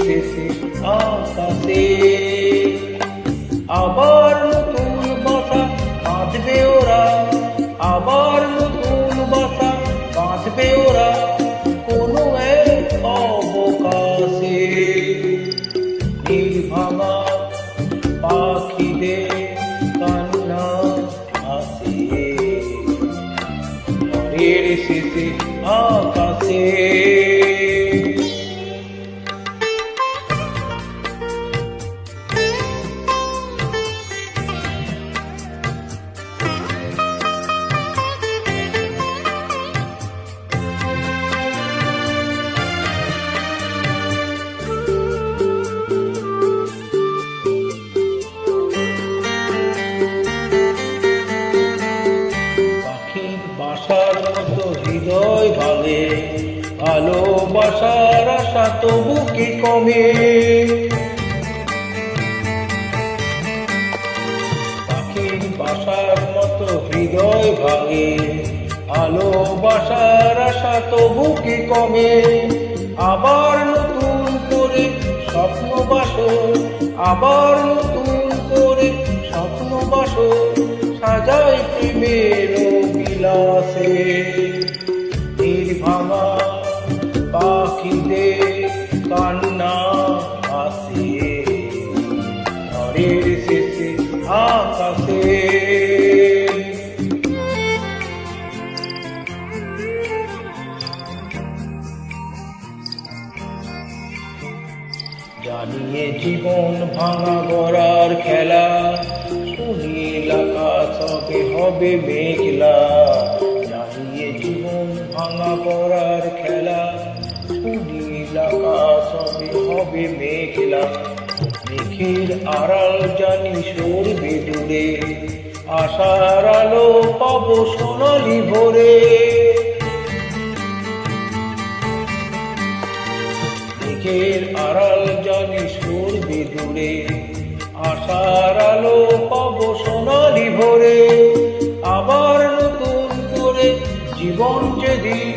শেষে আকাশে আবার নতুন বাসা বাঁধবে ওরা, আবার নতুন বাসা বাঁধবে ওরা কোনো এক অবকাশে। নির্ভাঙা পাখিদের কান্না আসে ঝড়ের শেষে আকাশে। বাসার মতো হৃদয় ভাঙে, ভালোবাসার আশা তবু কি কমে। পাখির বাসার মতো হৃদয় ভাঙে, ভালোবাসার আশা তবু কি কমে। আবার নতুন করে স্বপ্ন বাসো, আবার নতুন করে স্বপ্ন বাসো সাজাই প্রেমের বিলাসে। নির্ভাঙা পাখিদের কান্না আসে ঝড়ের শেষে আকাশে। জানিয়ে জীবন ভাঙা গড়ার খেলা, সুনীল আকাশ হবে মেঘলা। জানিয়ে জীবন ভাঙা গড়ার খেলা, সুনীল আকাশ হবে মেঘলা। মেঘের আড়াল জানি সরবে দূরে, আশার আলো পাবো সোনালি ভোরে। মেঘের আড়াল জানি সরবে দূরে, আশার আলো পাবো সোনালি ভোরে। আবার নতুন করে জীবন যেদিন,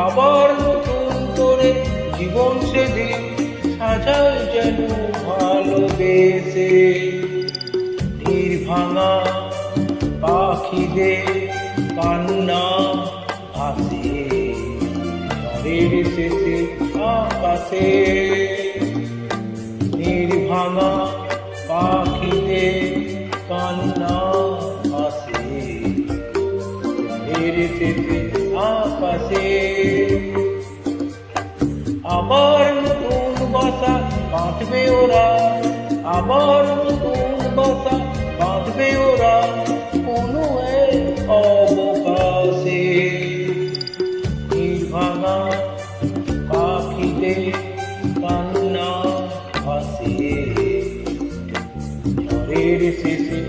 আবার নতুন করে জীবন সেদিন সাজায় যেন ভালোবেসে। নির্ভাঙা পাখিদের কান্না আসে ঝড়ের শেষে আকাশে। নির্ভাঙা পাখিদের কান্না আসে ঝড়ের শেষে আকাশে। আবার নতুন বাসা বাঁধবে ওরা, আবার নতুন বাসা বাঁধবে ওরা কোনো এক অবকাশে। নির্ভাঙা পাখিদের কান্না আসে ঝড়ের শেষে